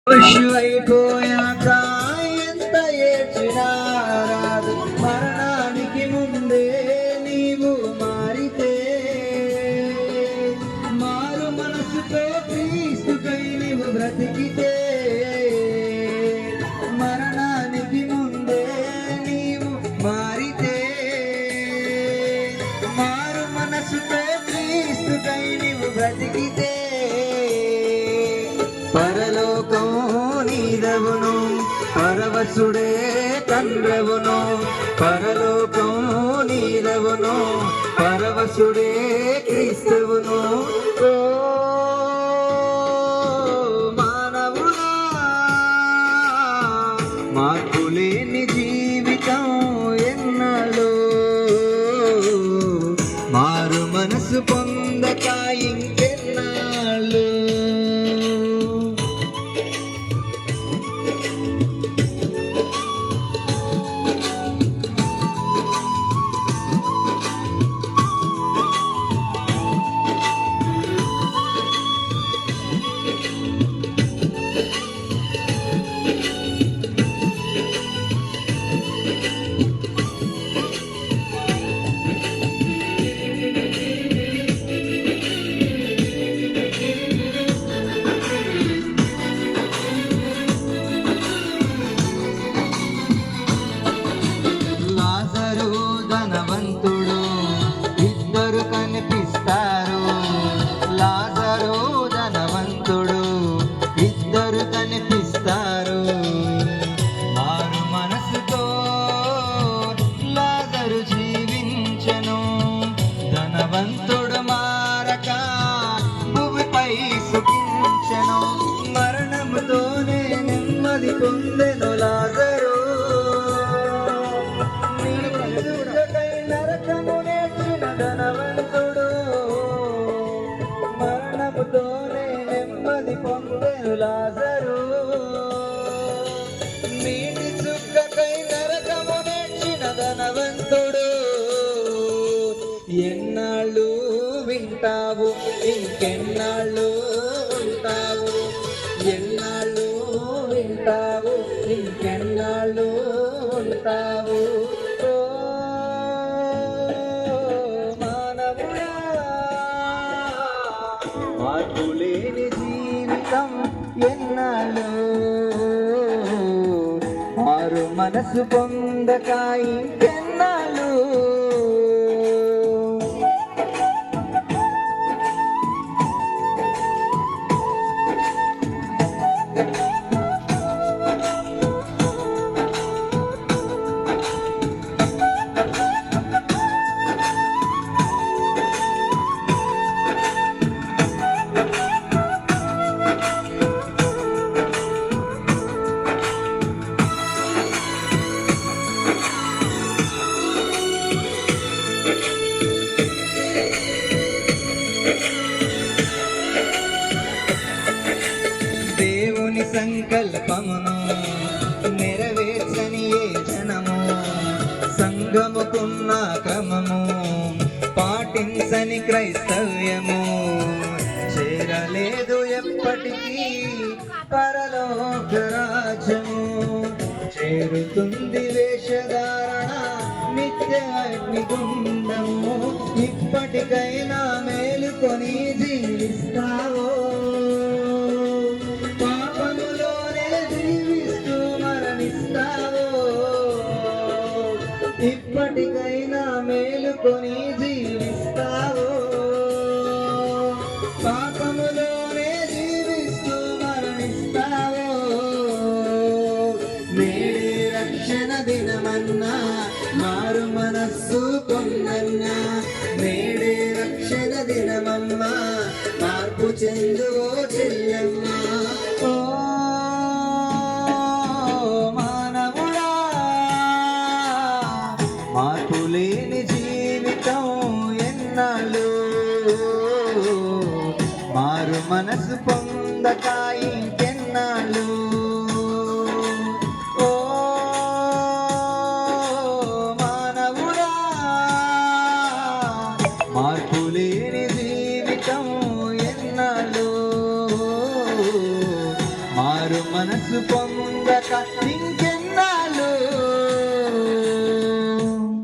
పశువైపోయాక ఎంత ఏడ్చినా రాదు, మరణానికి ముందే నీవు మారితే, మారు మనసుతో క్రీస్తుకై నీవు బ్రతికితే, మరణానికి ముందే నీవు మారితే, మారు మనసుతో క్రీస్తుకై నీవు బ్రతికితే, పరలోకం నీదవును, పరవశుడే తండ్రవును, పరలోకం నీదవును, పరవశుడే క్రీస్తువును. ఓ మానవుడా, మార్పులేని జీవితం ఎన్నాళ్ళు, మారు మనసు పొందక ఇంకెన్నాళ్ళు. ధనవంతుడు మారక భూమిపై సుఖించెను, మరణముతోనే నెమ్మది పొందెను లాజరు. నీకై నరకము నేర్చిన ధనవంతుడు, మరణముతోనే నెమ్మది పొందెను లాజరు. నీటి చుక్కకై నరకము నేర్చిన ధనవంతుడు, ఎన్నాళ్ళు వింటావు ఇంకెన్నాళ్ళు ఉంటావు, ఎన్నాళ్ళు వింటావు ఇంకెన్నాళ్ళు ఉంటావు. ఓ మానవుడా, మార్పులేని జీవితం ఎన్నాళ్ళు, మారు మనసు పొందక ఇంకెన్నాళ్ళు. దేవుని సంకల్పమును నెరవేర్చని ఏ జనము, సంగముకున్న క్రమము పాటించని క్రైస్తవ్యము, చేరలేదు ఎప్పటికీ పరలోక రాజ్యము. చేరుతుంది వేషధారణ నిత్య అగ్నిగుండము, ఇప్పటికైనా మేలుకొని జీవిస్తావో, ఇప్పటికైనా మేలుకొని జీవిస్తావో, పాపములోనే జీవిస్తూ మరణిస్తావో. నేడే రక్షణ దినమన్నా, మారు మనస్సు పొందన్నా, నేడే రక్షణ దినమమ్మా, మార్పు చెందువో చెల్లెమ్మా. ఓ మార్పులేని జీవితం మారు మనసు పొందక ఇంకే